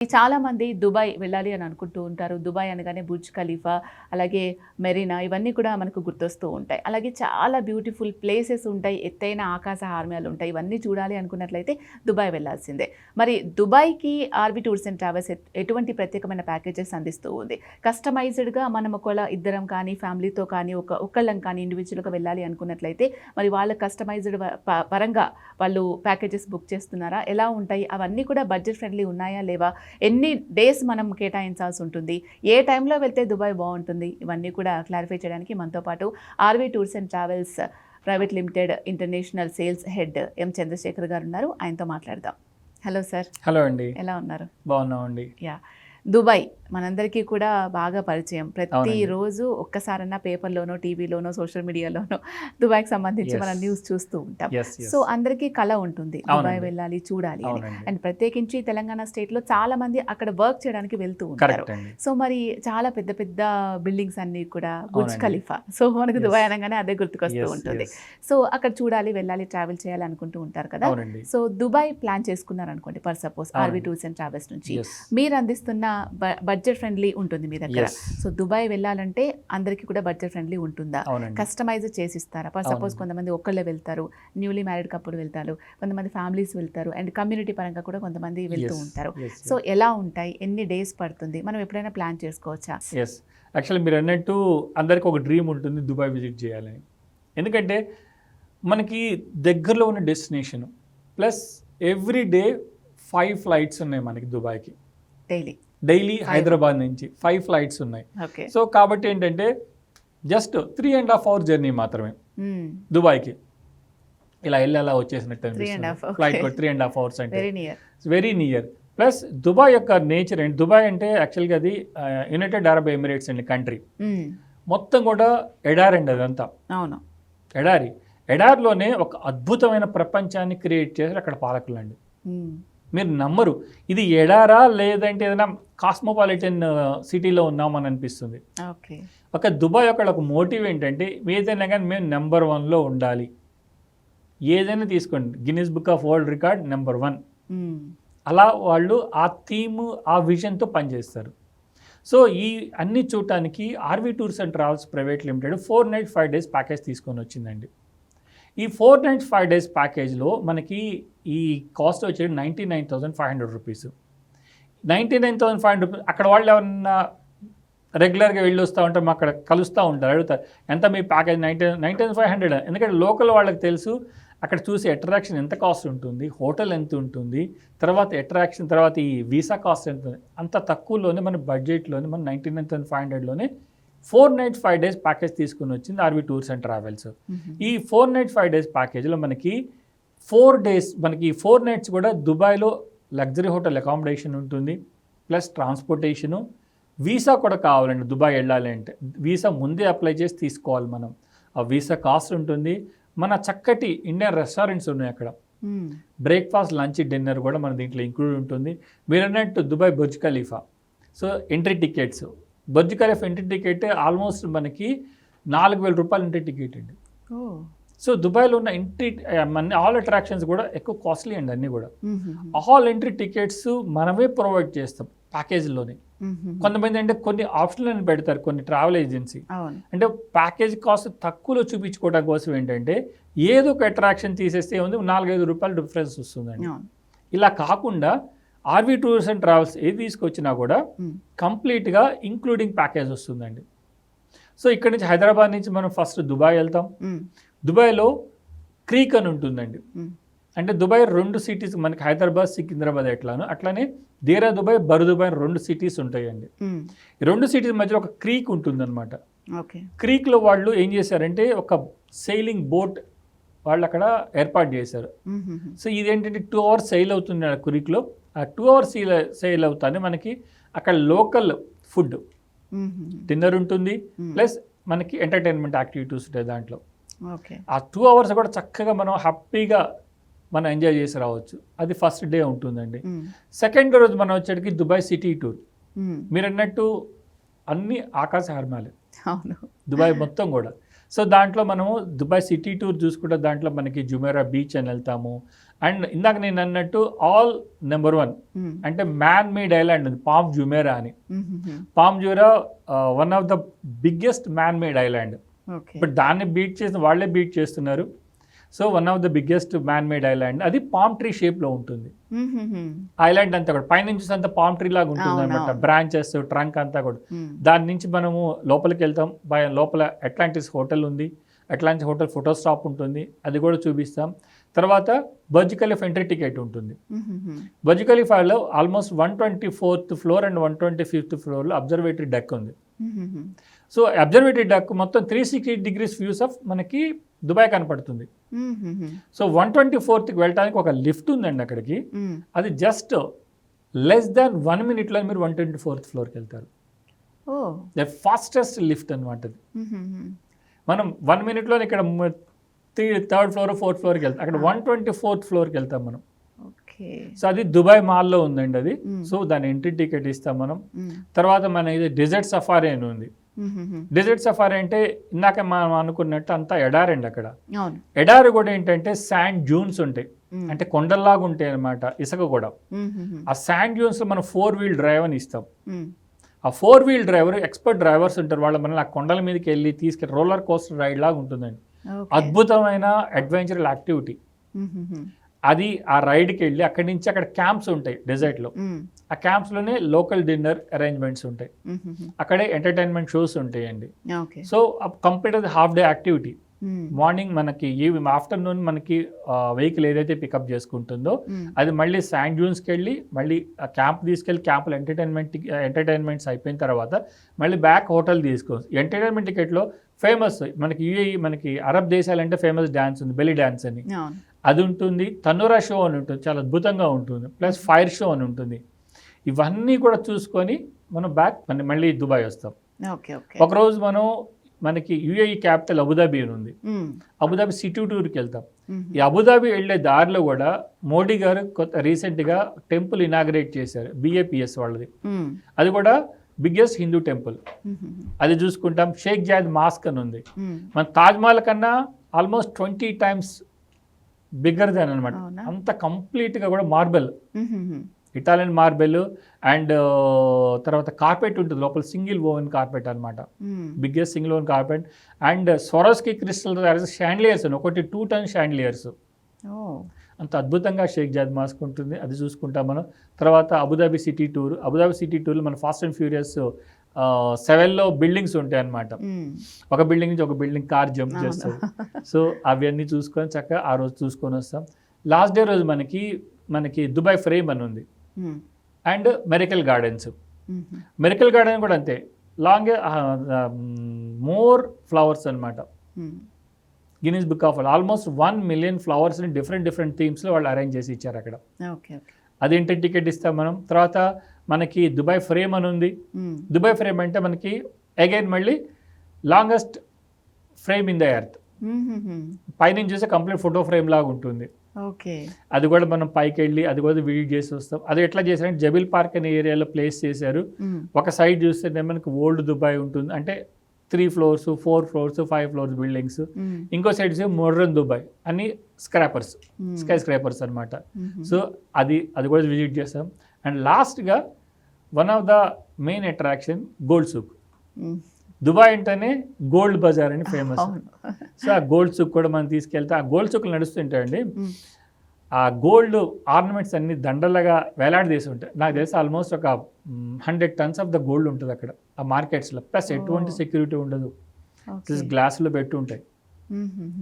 చాలా మంది దుబాయ్ వెళ్ళాలి అని అనుకుంటూ ఉంటారు. దుబాయ్ అనగానే బుర్జ్ ఖలీఫా, అలాగే మెరీనా ఇవన్నీ కూడా మనకు గుర్తొస్తూ ఉంటాయి. అలాగే చాలా బ్యూటిఫుల్ ప్లేసెస్ ఉంటాయి. ఎత్తైన ఆకాశ హార్మ్యాలు ఉంటాయి. ఇవన్నీ చూడాలి అనుకున్నట్లయితే దుబాయ్ వెళ్ళాల్సిందే. మరి దుబాయ్‌కి ఆర్‌వి టూర్స్ అండ్ ట్రావెల్స్ ఎటువంటి ప్రత్యేకమైన ప్యాకేజెస్ అందిస్తూ ఉంది? కస్టమైజ్డ్‌గా మనం ఒకవేళ ఇద్దరం కానీ, ఫ్యామిలీతో కానీ, ఒక్కళ్ళం కానీ ఇండివిడ్యువల్‌గా వెళ్ళాలి అనుకున్నట్లయితే మరి వాళ్ళ కస్టమైజ్డ్ పరంగా వాళ్ళు ప్యాకేజెస్ బుక్ చేస్తున్నారా? ఎలా ఉంటాయి? అవన్నీ కూడా బడ్జెట్ ఫ్రెండ్లీ ఉన్నాయా? లేవా? ఎన్ని డేస్ మనం కేటాయించాల్సి ఉంటుంది, ఏ టైంలో వెళ్తే దుబాయ్ బాగుంటుంది, ఇవన్నీ కూడా క్లారిఫై చేయడానికి మనతో పాటు RV tours and travels private limited international sales head M Chandrasekhar గారు ఉన్నారు. ఆయనతో మాట్లాడదాం. Hello sir. హలో అండి. ఎలా ఉన్నారు? బాగున్నామండి. యా, దుబాయ్ మనందరికీ కూడా బాగా పరిచయం. ప్రతిరోజు ఒక్కసారన్నా పేపర్లోనో, టీవీలోనో, సోషల్ మీడియాలోనో దుబాయ్కి సంబంధించి మనం న్యూస్ చూస్తూ ఉంటాం. సో అందరికీ కళ ఉంటుంది, దుబాయ్ వెళ్ళాలి, చూడాలి అని. అండ్ ప్రత్యేకించి తెలంగాణ స్టేట్లో చాలా మంది అక్కడ వర్క్ చేయడానికి వెళ్తూ ఉంటారు. సో మరి చాలా పెద్ద పెద్ద బిల్డింగ్స్ అన్ని కూడా బుర్జ్ ఖలీఫా. సో మనకు దుబాయ్ అనగానే అదే గుర్తుకొస్తూ ఉంటుంది. సో అక్కడ చూడాలి, వెళ్ళాలి, ట్రావెల్ చేయాలి అనుకుంటూ ఉంటారు కదా. సో దుబాయ్ ప్లాన్ చేసుకున్నారు అనుకోండి, for suppose RV tours and travels నుంచి మీరు అందిస్తున్న బడ్జెట్ ఫ్రెండ్లీ ఉంటుంది మీ దగ్గర. సో దుబాయ్ వెళ్ళాలంటే అందరికీ కూడా బడ్జెట్ ఫ్రెండ్లీ ఉంటుందా? కస్టమైజ్ చేసిస్తారా? ఫర్ సపోజ్ కొంతమంది ఒక్కళ్ళే వెళ్తారు, న్యూలీ మ్యారీడ్ కపుల్ వెళ్తారు, కొంతమంది ఫ్యామిలీస్ వెళ్తారు, అండ్ కమ్యూనిటీ పరంగా కూడా కొంతమంది వెళ్తూ ఉంటారు. సో ఎలా ఉంటాయి, ఎన్ని డేస్ పడుతుంది, మనం ఎప్పుడైనా ప్లాన్ చేసుకోవచ్చా? యాక్చువల్లీ మీరు అన్నట్టు అందరికి ఒక డ్రీమ్ ఉంటుంది దుబాయ్ విజిట్ చేయాలని. ఎందుకంటే మనకి దగ్గరలో ఉన్న destination plus every day 5 flights ఉన్నాయి మనకి దుబాయ్కి. డైలీ హైదరాబాద్ నుంచి 5 ఫ్లైట్స్ ఉన్నాయి. సో కాబట్టి ఏంటంటే జస్ట్ 3.5 hours జర్నీ మాత్రమే దుబాయ్కి. ఇలా వెళ్ళి అలా వచ్చేసినట్టు అనిపిస్తుంది. ఫ్లైట్ 3.5 hours అంటే వెరీ నియర్. ప్లస్ దుబాయ్ యొక్క నేచర్ అండ్ దుబాయ్ అంటే యాక్చువల్గా అది యునైటెడ్ అరబ్ ఎమిరేట్స్ అండి కంట్రీ. మొత్తం కూడా ఎడారి అండి అదంతా. అవును, ఎడారిలోనే ఒక అద్భుతమైన ప్రపంచాన్ని క్రియేట్ చేశారు అక్కడ పాలకులు అండి. మీరు నమ్మరు, ఇది ఎడారా లేదంటే ఏదైనా కాస్మోపాలిటన్ సిటీలో ఉన్నామని అనిపిస్తుంది. ఒక దుబాయ్ ఒక మోటివ్ ఏంటంటే ఏదైనా కానీ మేము నెంబర్ 1లో ఉండాలి. ఏదైనా తీసుకోండి, Guinness book of world record number 1. అలా వాళ్ళు ఆ థీమ్, ఆ విజన్తో పనిచేస్తారు. సో ఈ అన్ని చూడటానికి RV tours and travels private limited 4 nights 5 days package తీసుకొని వచ్చిందండి. ఈ 4 nights 5 days ప్యాకేజ్లో మనకి ఈ కాస్ట్ వచ్చేది 99,500 రూపీస్. 99,500 రూపీస్. అక్కడ వాళ్ళు ఎవరన్నా రెగ్యులర్గా వెళ్ళి వస్తూ ఉంటారు, మా అక్కడ కలుస్తూ ఉంటారు, అడుగుతారు ఎంత మీ ప్యాకేజ్ 99,500. ఎందుకంటే లోకల్ వాళ్ళకి తెలుసు అక్కడ చూసి అట్రాక్షన్ ఎంత కాస్ట్ ఉంటుంది, హోటల్ ఎంత ఉంటుంది, తర్వాత అట్రాక్షన్, తర్వాత ఈ వీసా కాస్ట్ ఎంత ఉంటుంది. అంత తక్కువలోనే మన బడ్జెట్లోనే మన 99,500లోనే 4 nights 5 days ప్యాకేజ్ తీసుకుని వచ్చింది ఆర్‌వి టూర్స్ అండ్ ట్రావెల్స్. ఈ 4 nights 5 days ప్యాకేజ్లో మనకి 4 days మనకి 4 nights కూడా దుబాయ్లో లగ్జరీ హోటల్ అకామిడేషన్ ఉంటుంది, ప్లస్ ట్రాన్స్పోర్టేషను, వీసా కూడా కావాలండి. దుబాయ్ వెళ్ళాలి అంటే వీసా ముందే అప్లై చేసి తీసుకోవాలి మనం. ఆ వీసా కాస్ట్ ఉంటుంది. మన చక్కటి ఇండియన్ రెస్టారెంట్స్ ఉన్నాయి అక్కడ. బ్రేక్ఫాస్ట్, లంచ్, డిన్నర్ కూడా మన దీంట్లో ఇంక్లూడ్ ఉంటుంది. మీరు అన్నట్టు Dubai Burj Khalifa. So entry tickets, Burj Khalifa entry ticket almost మనకి 4,000 రూపాయలు ఎంట్రీ టికెట్ అండి. సో దుబాయ్లో ఉన్న ఎంట్రీ ఆల్ అట్రాక్షన్స్ కూడా ఎక్కువ కాస్ట్లీ అండి. అన్నీ కూడా ఆల్ ఎంట్రీ టికెట్స్ మనమే ప్రొవైడ్ చేస్తాం ప్యాకేజ్లోనే. కొంతమంది అంటే కొన్ని ఆప్షన్లను పెడతారు కొన్ని ట్రావెల్ ఏజెన్సీ, అంటే ప్యాకేజ్ కాస్ట్ తక్కువలో చూపించుకోవడం కోసం ఏంటంటే ఏదో ఒక అట్రాక్షన్ తీసేస్తే ఏముంది 4-5 రూపాయలు డిఫరెన్స్ వస్తుందండి. ఇలా కాకుండా ఆర్‌వి టూర్స్ అండ్ ట్రావెల్స్ ఏది తీసుకొచ్చినా కూడా కంప్లీట్గా ఇంక్లూడింగ్ ప్యాకేజ్ వస్తుందండి. సో ఇక్కడ నుంచి హైదరాబాద్ నుంచి మనం ఫస్ట్ దుబాయ్ వెళ్తాం. దుబాయ్లో క్రీక్ అని ఉంటుందండి. అంటే దుబాయ్ 2 సిటీస్ మనకి, హైదరాబాద్, సికింద్రాబాద్ ఎట్లానో అట్లానే దేరా దుబాయ్, బరు దుబాయ్ 2 cities ఉంటాయండి. ఈ 2 cities మధ్యలో ఒక క్రీక్ ఉంటుందన్నమాట. క్రీక్లో వాళ్ళు ఏం చేశారంటే ఒక సెయిలింగ్ బోట్ వాళ్ళు అక్కడ ఏర్పాటు చేశారు. సో ఇదేంటంటే 2 hours సెయిల్ అవుతుంది ఆ క్రీక్లో. ఆ 2 hours సెయిల్ అవుతానే మనకి అక్కడ లోకల్ ఫుడ్, డిన్నర్ ఉంటుంది, ప్లస్ మనకి ఎంటర్టైన్మెంట్ యాక్టివిటీస్ ఉంటాయి దాంట్లో. ఆ 2 hours కూడా చక్కగా మనం హ్యాపీగా మనం ఎంజాయ్ చేసి రావచ్చు. అది ఫస్ట్ డే ఉంటుందండి. సెకండ్ రోజు మనం వచ్చేటికి దుబాయ్ సిటీ టూర్. మీరు అన్నట్టు అన్ని ఆకాశ హార్మాలే దుబాయ్ మొత్తం కూడా. సో దాంట్లో మనము దుబాయ్ సిటీ టూర్ చూసుకుంటే దాంట్లో మనకి జుమేరా బీచ్ అని వెళ్తాము, అండ్ ఇందాక నేను అన్నట్టు ఆల్ నెంబర్ 1 అంటే మ్యాన్ మేడ్ ఐలాండ్ ఉంది పామ్ జుమేరా అని. Palm Jumeirah one of the biggest man made island. But దాన్ని వాళ్ళే బీట్ చేస్తున్నారు. So one of the biggest man made island, అది పామ్ ట్రీ షేప్లో ఉంటుంది. ఐలాండ్ అంతా కూడా పైనుంచి అంతా పామ్ ట్రీ లాగా ఉంటుంది అనమాట, బ్రాంచెస్ ట్రంక్ అంతా కూడా. దాని నుంచి మనము లోపలికి వెళ్తాం. లోపల అట్లాంటిస్ హోటల్ ఉంది, అట్లాంటిస్ హోటల్ ఫోటో స్టాప్ ఉంటుంది, అది కూడా చూపిస్తాం. తర్వాత బర్జ్ ఖలీఫా ఎంట్రీ టికెట్ ఉంటుంది. బర్జ్ ఖలీఫాలో almost 124th floor and 125th ఫ్లోర్లో అబ్జర్వేటరీ డెక్ ఉంది. సో అబ్జర్వేటరీ డెక్ మొత్తం 360 degrees వ్యూస్ ఆఫ్ మనకి దుబాయ్ కనపడుతుంది. సో 124th వెళ్ళడానికి ఒక లిఫ్ట్ ఉందండి అక్కడికి. అది జస్ట్ లెస్ దాన్ 1 minute మీరు 124th ఫ్లోర్కి వెళ్తారు. ద ఫాస్టెస్ట్ లిఫ్ట్ అనమాట అది. మనం 1 minute ఇక్కడ 3rd floor 4th ఫ్లోర్కి వెళ్తాం, అక్కడ 124th ఫ్లోర్కి వెళ్తాం మనం. సో అది దుబాయ్ మాల్లో ఉందండి అది. సో దాని ఎంట్రీ టికెట్ ఇస్తాం మనం. తర్వాత మన ఇది డెజర్ట్ సఫారీ అని ఉంది. డెజర్ట్ సఫారీ అంటే ఇందాక మనం అనుకున్నట్టు అంతా ఎడారి అండి అక్కడ. ఎడారి కూడా ఏంటంటే శాండ్ డ్యూన్స్ ఉంటాయి, అంటే కొండల్లాగా ఉంటాయి అనమాట, ఇసుక కూడా. ఆ శాండ్ డ్యూన్స్ లో మనం 4-wheel డ్రైవ్ అని ఇస్తాం. ఆ 4-wheel డ్రైవర్ ఎక్స్పర్ట్ డ్రైవర్స్ ఉంటారు, వాళ్ళు మనల్ని ఆ కొండల మీదకి వెళ్ళి తీసుకెళ్ళి రోలర్ కోస్టర్ రైడ్ లాగా ఉంటుందండి. అద్భుతమైన అడ్వెంచరల్ యాక్టివిటీ అది. ఆ రైడ్కి వెళ్ళి అక్కడి నుంచి అక్కడ క్యాంప్స్ ఉంటాయి డెజర్ట్లో. ఆ క్యాంప్స్లోనే లోకల్ డిన్నర్ అరేంజ్మెంట్స్ ఉంటాయి, అక్కడే ఎంటర్టైన్మెంట్ షోస్ ఉంటాయండి. సో కంప్లీట్ అది హాఫ్ డే యాక్టివిటీ. మార్నింగ్ మనకి ఆఫ్టర్నూన్ మనకి వెహికల్ ఏదైతే పికప్ చేసుకుంటుందో అది మళ్ళీ శాండ్ డ్యూన్స్కి వెళ్ళి మళ్ళీ క్యాంప్ తీసుకెళ్ళి క్యాంప్లో ఎంటర్టైన్మెంట్స్ అయిపోయిన తర్వాత మళ్ళీ బ్యాక్ హోటల్ తీసుకోవచ్చు. ఎంటర్టైన్మెంట్ టికెట్లో ఫేమస్ మనకి యూఏఈ, మనకి అరబ్ దేశాలంటే ఫేమస్ డ్యాన్స్ ఉంది, బెలీ డ్యాన్స్ అని, అది ఉంటుంది. తనూరా షో అని ఉంటుంది, చాలా అద్భుతంగా ఉంటుంది. ప్లస్ ఫైర్ షో అని ఉంటుంది. ఇవన్నీ కూడా చూసుకొని మనం బ్యాక్ మళ్ళీ దుబాయ్ వస్తాం. ఒకరోజు మనకి యుఏఈ క్యాపిటల్ అబుదాబి అని ఉంది, అబుదాబి సిటీ టూర్కి వెళ్తాం. ఈ అబుదాబి వెళ్ళే దారిలో కూడా మోడీ గారు రీసెంట్గా టెంపుల్ ఇనాగ్రేట్ చేశారు, BAPS వాళ్ళది. అది కూడా బిగ్గెస్ట్ హిందూ టెంపుల్, అది చూసుకుంటాం. షేక్ జాయద్ మాస్క్ అని ఉంది, మన తాజ్మహల్ కన్నా ఆల్మోస్ట్ 20 times బిగ్గర్ దాన్ అనమాట. అంత కంప్లీట్గా కూడా మార్బెల్, ఇటాలియన్ మార్బెల్. అండ్ తర్వాత కార్పెట్ ఉంటుంది లోపల, సింగిల్ ఓవెన్ కార్పెట్ అనమాట, biggest single woven carpet. And Swarovski crystal chandeliers అని ఒకటి 2 ton షాండ్లియర్స్, అంత అద్భుతంగా షేక్ జాద్ మాస్క్ ఉంటుంది, అది చూసుకుంటాం మనం. తర్వాత అబుదాబి సిటీ టూర్లో మన ఫాస్ట్ అండ్ ఫ్యూరియస్ 7లో బిల్డింగ్స్ ఉంటాయి అన్నమాట. ఒక బిల్డింగ్ నుంచి ఒక బిల్డింగ్ కార్ జంప్ చేస్తుంది. సో అవన్నీ చూసుకొని చక్కగా ఆ రోజు చూసుకొని వస్తాం. లాస్ట్ డే రోజు మనకి దుబాయ్ ఫ్రేమ్ అని ఉంది, and Miracle gardens. Miracle garden కూడా అంతే, లాంగ్ మోర్ ఫ్లవర్స్ అనమాట. Guinness book of almost 1 million ఫ్లవర్స్ని డిఫరెంట్ థీమ్స్లో వాళ్ళు అరేంజ్ చేసి ఇచ్చారు అక్కడ. అది ఇంటి టికెట్ ఇస్తాం మనం. తర్వాత మనకి దుబాయ్ ఫ్రేమ్ అని ఉంది. దుబాయ్ ఫ్రేమ్ అంటే మనకి అగైన్ మళ్ళీ longest frame in the earth. పైనుంచి చూస్తే కంప్లీట్ ఫోటో ఫ్రేమ్ లాగా ఉంటుంది. అది కూడా మనం పైకి వెళ్ళి అది కూడా విజిట్ చేసి వస్తాం. అది ఎట్లా చేశారంటే జబిల్ పార్క్ అనే ఏరియాలో ప్లేస్ చేశారు. ఒక సైడ్ చూస్తే మనకి ఓల్డ్ దుబాయ్ ఉంటుంది, అంటే 3 floors 4 floors 5 floors బిల్డింగ్స్. ఇంకో సైడ్ మోడర్న్ దుబాయ్ అన్ని స్కై స్క్రాపర్స్ అనమాట. సో అది కూడా విజిట్ చేస్తాం. అండ్ లాస్ట్గా one of the main attraction gold souk. Dubai అంటేనే గోల్డ్ బజార్ అని ఫేమస్. సో ఆ గోల్డ్ సూక్ కూడా మనం తీసుకెళ్తే ఆ గోల్డ్ సూక్లు నడుస్తుంటాయండి. ఆ గోల్డ్ ఆర్నమెంట్స్ అన్ని దండలుగా వేలాడదీసి ఉంటాయి. నాకు తెలిసి ఆల్మోస్ట్ ఒక 100 tons ఆఫ్ ద గోల్డ్ ఉంటుంది అక్కడ ఆ మార్కెట్స్లో. ప్లస్ ఎటువంటి సెక్యూరిటీ ఉండదు, గ్లాసులో పెట్టి ఉంటాయి.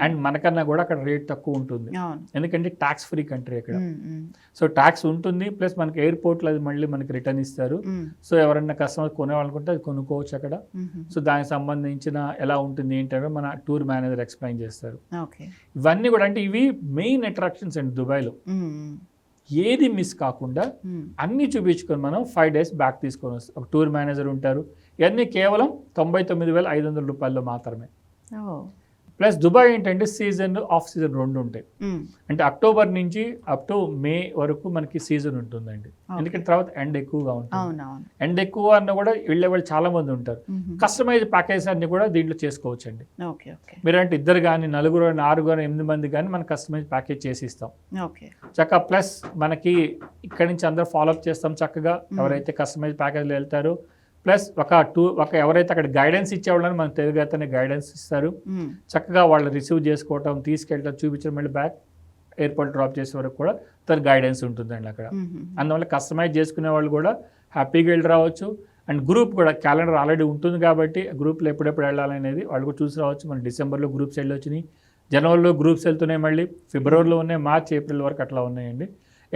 అండ్ మనకన్నా కూడా అక్కడ రేట్ తక్కువ ఉంటుంది, ఎందుకంటే ట్యాక్స్ ఫ్రీ కంట్రీ అక్కడ. సో ట్యాక్స్ ఉంటుంది, ప్లస్ మనకి ఎయిర్పోర్ట్లో అది మళ్ళీ మనకి రిటర్న్ ఇస్తారు. సో ఎవరన్నా కస్టమర్ కొనేవాళ్ళనుకుంటే అది కొనుక్కోవచ్చు అక్కడ. సో దానికి సంబంధించిన ఎలా ఉంటుంది ఏంటంటే మన టూర్ మేనేజర్ ఎక్స్ప్లెయిన్ చేస్తారు. ఇవన్నీ కూడా అంటే ఇవి మెయిన్ అట్రాక్షన్స్ అండి దుబాయ్లో. ఏది మిస్ కాకుండా అన్నీ చూపించుకొని మనం 5 days బ్యాక్ తీసుకొని వస్తాం. ఒక టూర్ మేనేజర్ ఉంటారు. ఇవన్నీ కేవలం 99,500 రూపాయల్లో మాత్రమే. ప్లస్ దుబాయ్ ఏంటంటే సీజన్ ఆఫ్ సీజన్ రెండు ఉంటాయి. అంటే అక్టోబర్ నుంచి అప్ టు మే వరకు మనకి సీజన్ ఉంటుందండి. ఎందుకంటే తర్వాత ఎండ్ ఎక్కువగా ఉంటుంది. ఎండ్ ఎక్కువ అన్న కూడా వెళ్ళే వాళ్ళు చాలా మంది ఉంటారు. కస్టమైజ్ ప్యాకేజ్ అన్ని కూడా దీంట్లో చేసుకోవచ్చు అండి. మీరంటే ఇద్దరు కానీ, నలుగురు, 6 కానీ, 8 మంది కానీ మనం కస్టమైజ్ ప్యాకేజ్ చేసి ఇస్తాం చక్కగా. ప్లస్ మనకి ఇక్కడి నుంచి అందరూ ఫాలోఅప్ చేస్తాం చక్కగా, ఎవరైతే కస్టమైజ్ ప్యాకేజ్లో వెళ్తారో. ప్లస్ ఒక ఎవరైతే అక్కడ గైడెన్స్ ఇచ్చేవాళ్ళని మన తెలుగు అతనే గైడెన్స్ ఇస్తారు. చక్కగా వాళ్ళు రిసీవ్ చేసుకోవటం, తీసుకెళ్ళటం, చూపించడం, మళ్ళీ బ్యాక్ ఎయిర్పోర్ట్ డ్రాప్ చేసే వరకు కూడా తన గైడెన్స్ ఉంటుందండి అక్కడ. అందువల్ల కస్టమైజ్ చేసుకునే వాళ్ళు కూడా హ్యాపీగా వెళ్ళి రావచ్చు. అండ్ గ్రూప్ కూడా క్యాలెండర్ ఆల్రెడీ ఉంటుంది కాబట్టి గ్రూప్లో ఎప్పుడెప్పుడు వెళ్ళాలనేది వాళ్ళు కూడా చూసి రావచ్చు. మన డిసెంబర్లో గ్రూప్స్ వెళ్ళొచ్చినాయి, జనవరిలో గ్రూప్స్ వెళ్తున్నాయి, మళ్ళీ ఫిబ్రవరిలో ఉన్నాయి, మార్చ్, ఏప్రిల్ వరకు అట్లా ఉన్నాయండి.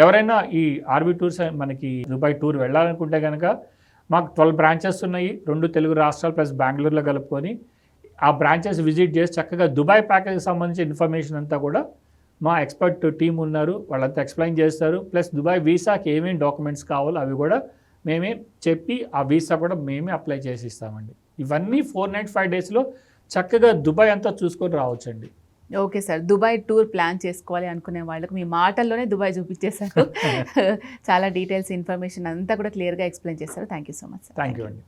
ఎవరైనా ఈ ఆర్బీ టూర్స్ మనకి దుబాయ్ టూర్ వెళ్ళాలనుకుంటే కనుక మాకు 12 బ్రాంచెస్ ఉన్నాయి, 2 తెలుగు రాష్ట్రాలు ప్లస్ బెంగళూరులో కలుపుకొని. ఆ బ్రాంచెస్ విజిట్ చేసి చక్కగా దుబాయ్ ప్యాకేజ్కి సంబంధించిన ఇన్ఫర్మేషన్ అంతా కూడా మా ఎక్స్పర్ట్ టీం ఉన్నారు, వాళ్ళంతా ఎక్స్ప్లెయిన్ చేస్తారు. ప్లస్ దుబాయ్ వీసాకి ఏమేమి డాక్యుమెంట్స్ కావాలో అవి కూడా మేమే చెప్పి ఆ వీసా కూడా మేమే అప్లై చేసి ఇస్తామండి. ఇవన్నీ 4 night 5 daysలో చక్కగా దుబాయ్ అంతా చూసుకొని రావచ్చండి. Okay sir, Dubai tour plan చేసుకోవాలి అనుకునే వాళ్ళకు మీ మాటల్లోనే దుబాయ్ చూపించేశారు. చాలా డీటెయిల్స్, ఇన్ఫర్మేషన్ అంతా కూడా క్లియర్గా ఎక్స్ప్లెయిన్ చేశారు. Thank you so much sir. Thank you అండి.